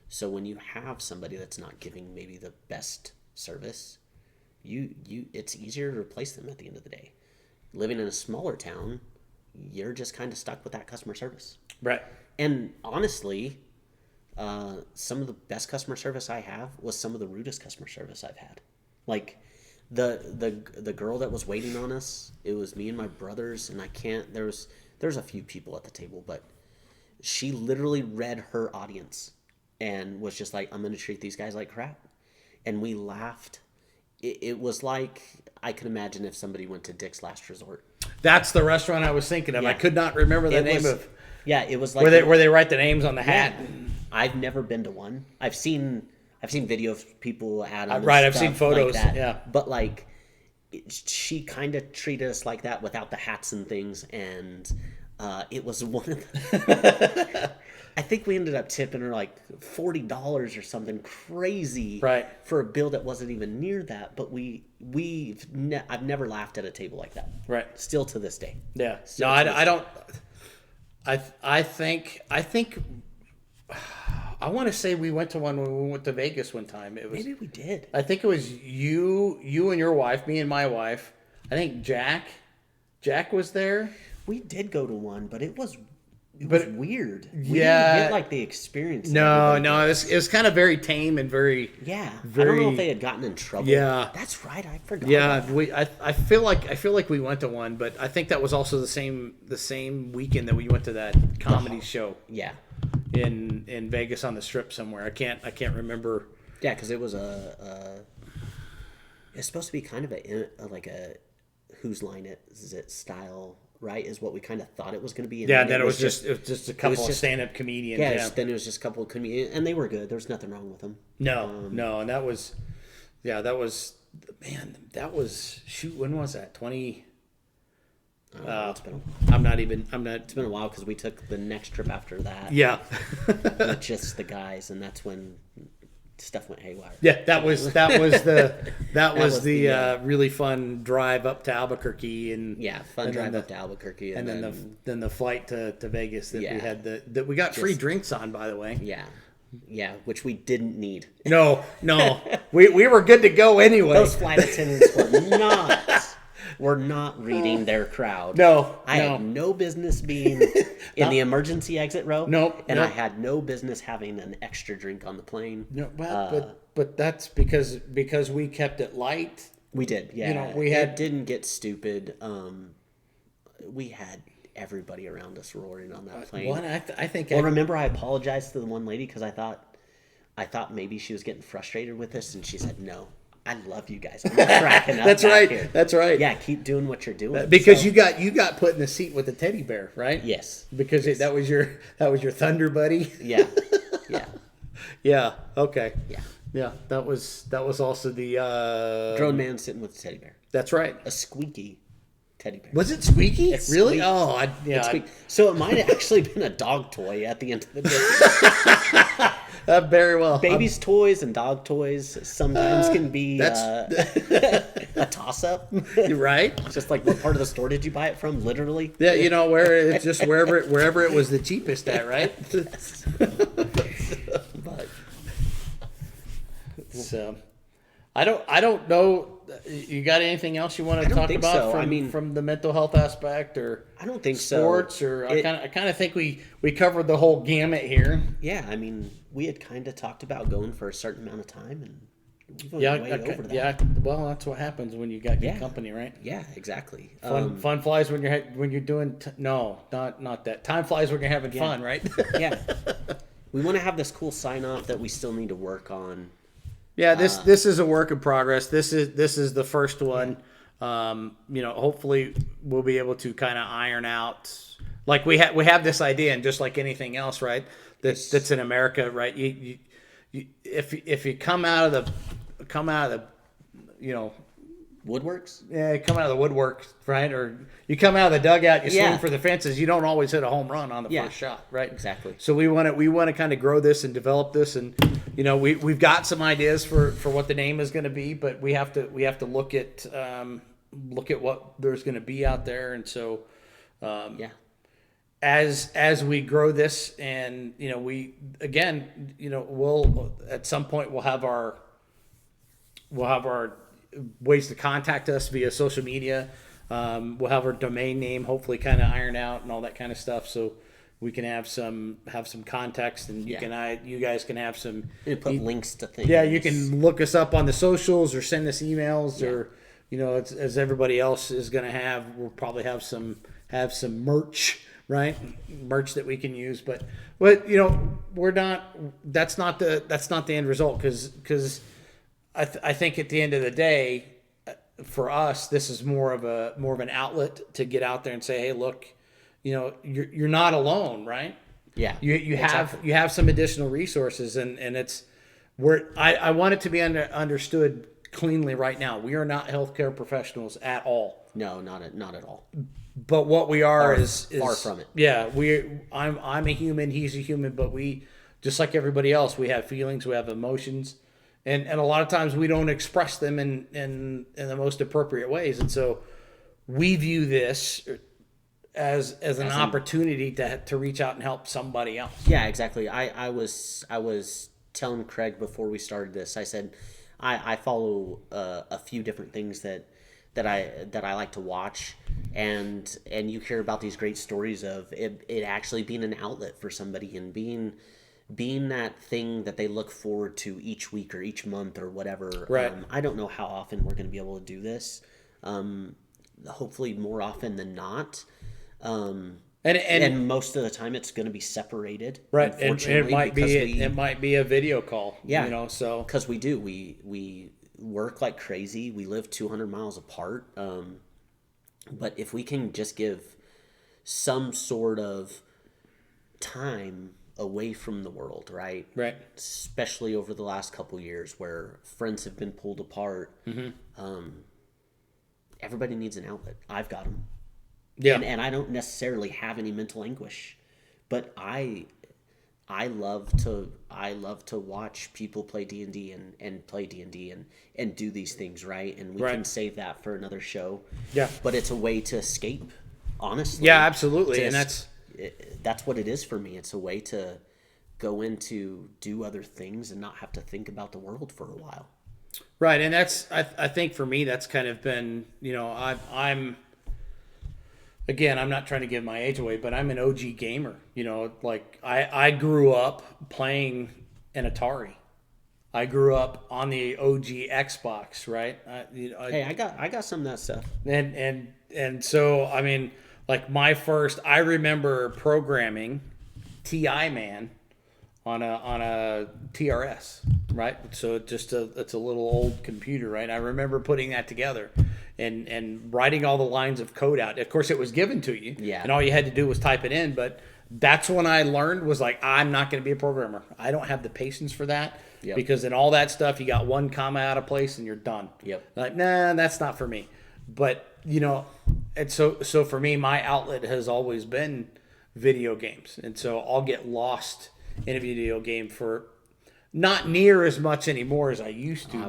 So when you have somebody that's not giving maybe the best service, it's easier to replace them at the end of the day. Living in a smaller town, you're just kind of stuck with that customer service. Right. And honestly, some of the best customer service I have was some of the rudest customer service I've had. Like the girl that was waiting on us, it was me and my brothers, and there's a few people at the table, but she literally read her audience and was just like, I'm going to treat these guys like crap. And we laughed. It was like, I can imagine if somebody went to Dick's Last Resort. That's the restaurant I was thinking of. Yeah. I could not remember the name of. Yeah, it was like where they write the names on the hat. Yeah. I've never been to one. I've seen video of people at them. Right, I've seen photos. Like that. Yeah, but like, she kind of treated us like that without the hats and things, and it was one of the, I think we ended up tipping her like $40 or something crazy, right, for a bill that wasn't even near that. But I've never laughed at a table like that. Right. Still to this day. Yeah. No, I don't. I think. I want to say we went to one when we went to Vegas one time. It was, maybe we did. I think it was you and your wife, me and my wife. I think Jack was there. We did go to one, but it was weird. We yeah, didn't get like the experience. No, it was kind of very tame and very. Yeah, very, I don't know if they had gotten in trouble. Yeah, that's right. I forgot. Yeah, I feel like we went to one, but I think that was also the same weekend that we went to that comedy show. Yeah. In Vegas on the Strip somewhere. I can't remember. Yeah, because it was it's supposed to be kind of a Whose Line Is It style, right? Is what we kind of thought it was going to be. And then it was just a couple of stand-up comedians. Yeah, then it was just a couple of comedians, and they were good. There was nothing wrong with them. No, and that was shoot. When was that? 20. It's been a while because we took the next trip after that. Yeah, with just the guys, and that's when stuff went haywire. Yeah, that was the really fun drive up to Albuquerque and drive up to Albuquerque, and then the flight to Vegas that we had that we got free drinks on, by the way. Yeah, which we didn't need. No, we were good to go anyway. Those flight attendants were not reading their crowd. No. I had no business being in the emergency exit row. Nope. And I had no business having an extra drink on the plane. No, but that's because we kept it light. We did, yeah. It didn't get stupid. We had everybody around us roaring on that plane. Remember I apologized to the one lady because I thought maybe she was getting frustrated with us, and she said, "No, I love you guys. I'm cracking up." That's right. Here. That's right. Yeah, keep doing what you're doing. Because you got put in the seat with the teddy bear, right? Yes. Because that was your Thunder buddy. Yeah. Yeah. Okay. Yeah. That was also the grown man sitting with the teddy bear. That's right. A squeaky teddy bear. Was it squeaky? It really? Squeaked. Oh, so it might have actually been a dog toy at the end of the day. Very well. Babies' toys and dog toys sometimes can be a toss-up. Right? Just like, what part of the store did you buy it from? Literally. Yeah, where it's just wherever it was the cheapest at, right? But so, I don't know. You got anything else you want to talk about from the mental health aspect, or I don't think sports, or I kind of think we covered the whole gamut here. Yeah, I mean, we had kind of talked about going for a certain amount of time, and we've gone way over that. Yeah. Well, that's what happens when you got good company, right? Yeah, exactly. Fun flies when you're doing not that. Time flies when you're having fun, right? Yeah. We want to have this cool sign off that we still need to work on. Yeah, this is a work in progress. This is the first one. Hopefully we'll be able to kind of iron out. Like we have this idea, and just like anything else, right? That's in America, right? If you come out of the Woodworks? Yeah, you come out of the woodwork, right? Or you come out of the dugout, you Yeah. swing for the fences. You don't always hit a home run on the Yeah. first shot, right? Exactly. So we want to kind of grow this and develop this, and we've got some ideas for what the name is going to be, but we have to look at what there's going to be out there, and so Yeah. as we grow this, and we'll at some point we'll have our ways to contact us via social media. We'll have our domain name hopefully kind of ironed out and all that kind of stuff, so we can have some context, and you guys can have some. You put links to things. Yeah, you can look us up on the socials or send us emails, or as everybody else is going to have. We'll probably have some merch, right? Merch that we can use, but we're not. That's not the end result, because I think at the end of the day, for us, this is more of an outlet to get out there and say, hey, look, you're not alone, right? Yeah. You have some additional resources, and it's I want it to be understood cleanly right now. We are not healthcare professionals at all. No, not at all. But what we are is far from it. Yeah, I'm a human, he's a human, but we, just like everybody else, we have feelings, we have emotions, and a lot of times we don't express them in the most appropriate ways, and so we view this as an opportunity to reach out and help somebody else. Yeah, exactly. I was telling Craig before we started this. I said I follow a few different things that I like to watch, and you hear about these great stories of it actually being an outlet for somebody, and being that thing that they look forward to each week or each month or whatever. Right. I don't know how often we're going to be able to do this. Hopefully more often than not. And most of the time it's going to be separated. Right. And it might be a video call. Yeah. So because we work like crazy. We live 200 miles apart. But if we can just give some sort of time away from the world, right? Right. Especially over the last couple years where friends have been pulled apart. Mm-hmm. Everybody needs an outlet. I've got them. Yeah. And I don't necessarily have any mental anguish, but I love to watch people play D&D and play D&D and do these things, right? And we can save that for another show. Yeah. But it's a way to escape, honestly. Yeah, absolutely. And that's what it is for me. It's a way to go into do other things and not have to think about the world for a while. Right. And I think for me, that's kind of been, I'm not trying to give my age away, but I'm an OG gamer. Like I grew up playing an Atari. I grew up on the OG Xbox, right? Hey, I got some of that stuff. And so, I mean, like I remember programming TI Man on a TRS, right? So it's a little old computer, right? I remember putting that together and writing all the lines of code out. Of course, it was given to you, and all you had to do was type it in. But that's when I learned was like, I'm not going to be a programmer. I don't have the patience for that, because in all that stuff, you got one comma out of place and you're done. Like, nah, that's not for me. But and so for me, my outlet has always been video games, and so I'll get lost in a video game for not near as much anymore as I used to.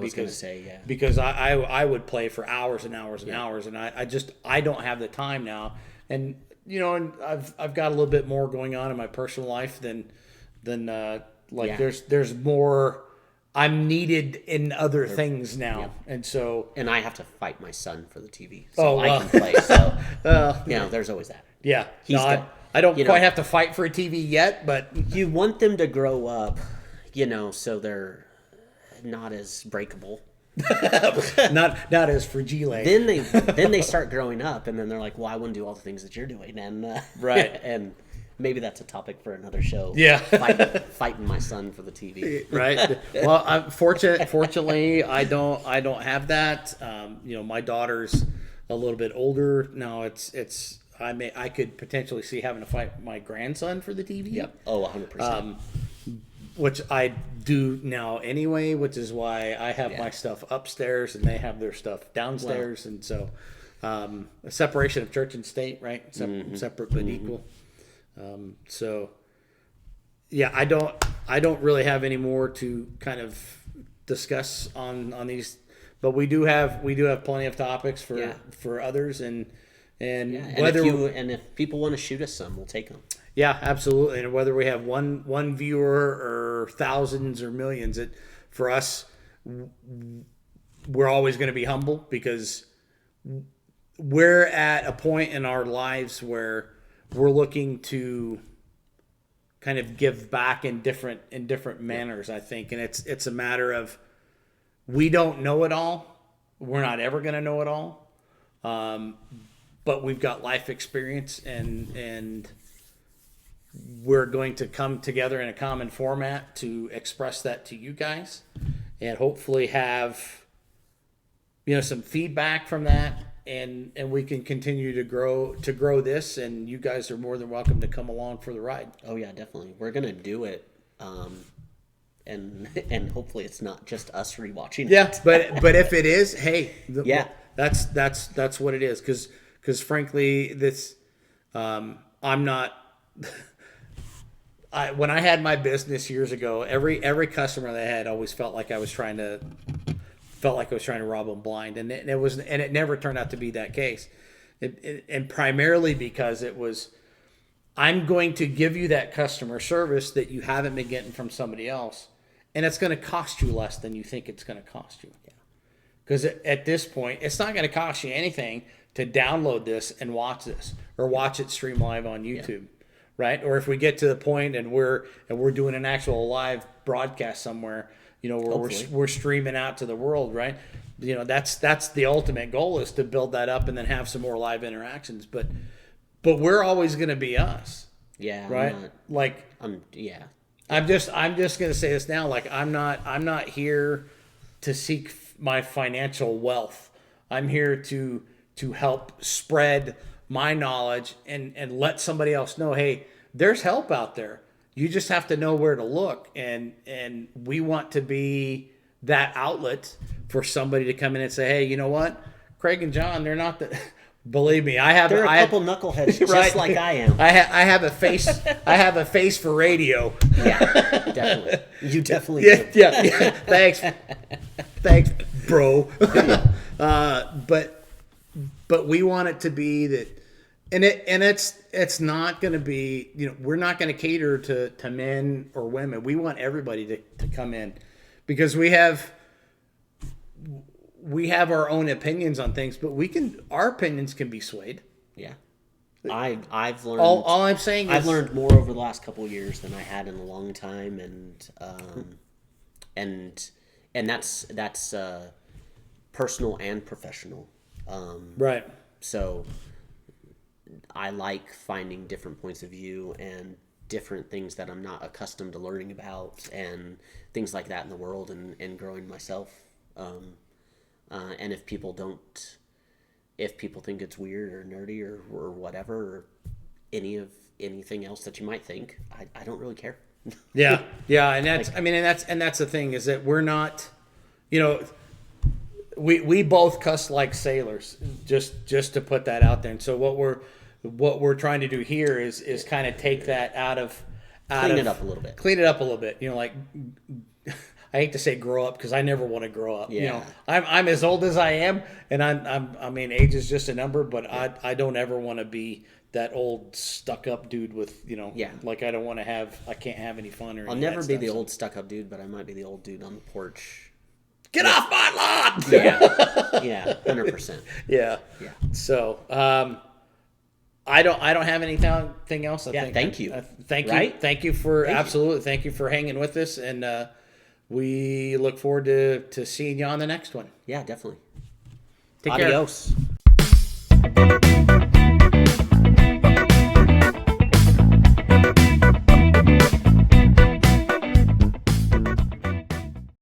Because I would play for hours and hours and hours, and I don't have the time now, and and I've got a little bit more going on in my personal life than there's more. I'm needed in other things now, and I have to fight my son for the TV, so I can play. So there's always that. Yeah, I don't quite have to fight for a TV yet, but you want them to grow up, so they're not as breakable, not as fragile. Then they start growing up, and then they're like, well, I want to do all the things that you're doing, and right, and maybe that's a topic for another show. Yeah, fighting my son for the TV. Right. Well, fortunately, I don't have that. My daughter's a little bit older now. I could potentially see having to fight my grandson for the TV. Yep. Oh, 100%. which I do now anyway, which is why I have my stuff upstairs and they have their stuff downstairs. And so a separation of church and state, right? Separate but equal. So yeah, I don't really have any more to kind of discuss on these, but we do have plenty of topics for others, and whether if people want to shoot us some, we'll take them. Yeah, absolutely. And whether we have one viewer or thousands or millions, for us, we're always going to be humble because we're at a point in our lives where we're looking to kind of give back in different manners, I think. And it's a matter of, we don't know it all. We're not ever going to know it all. But we've got life experience, and we're going to come together in a common format to express that to you guys, and hopefully have some feedback from that, and we can continue to grow this, and you guys are more than welcome to come along for the ride. Oh yeah, definitely. We're gonna do it, and hopefully it's not just us rewatching. Yeah, but if it is, hey, that's what it is. Because frankly, this I'm not. When I had my business years ago, every customer that I had always felt like I was trying to rob them blind, and it never turned out to be that case, and primarily because it was, I'm going to give you that customer service that you haven't been getting from somebody else, and it's going to cost you less than you think it's going to cost you. Because at this point, it's not going to cost you anything to download this and watch this, or watch it stream live on YouTube. Yeah. Right? Or if we get to the point and we're doing an actual live broadcast somewhere, where we're streaming out to the world, right? That's the ultimate goal, is to build that up and then have some more live interactions. But we're always going to be us. Yeah. Right? I'm just going to say this now. Like, I'm not here to seek my financial wealth. I'm here to help spread my knowledge and let somebody else know, hey, there's help out there. You just have to know where to look, and we want to be that outlet for somebody to come in and say, hey, you know what, Craig and John, they're not the. Believe me, they're a couple knuckleheads just right? like I am. I have a face. I have a face for radio. Yeah, definitely. You definitely do. Yeah. Thanks, bro. But we want it to be that, and it's not going to be, we're not going to cater to men or women. We want everybody to come in, because we have our own opinions on things, but our opinions can be swayed. Yeah. I've learned. All I'm saying is, I've learned more over the last couple of years than I had in a long time, and that's personal and professional. Right. So I like finding different points of view and different things that I'm not accustomed to learning about, and things like that in the world, and growing myself. And if people think it's weird or nerdy or whatever, or anything else that you might think, I don't really care. Yeah. And that's, and that's the thing, is that we're not, we both cuss like sailors, just to put that out there. And so what we're trying to do here is kind of take that clean it up a little bit. Like, I hate to say grow up, because I never want to grow up. Yeah. I'm as old as I am, and age is just a number, but yeah. I don't ever want to be that old stuck up dude with, like, I can't have any fun or I'll never be the old stuck up dude, but I might be the old dude on the porch. Get off my lawn! Yeah, 100%. Yeah. So, I don't have anything else. Thank you. Thank you for Thank you for hanging with us, and we look forward to seeing you on the next one. Yeah, definitely. Take Adios. care.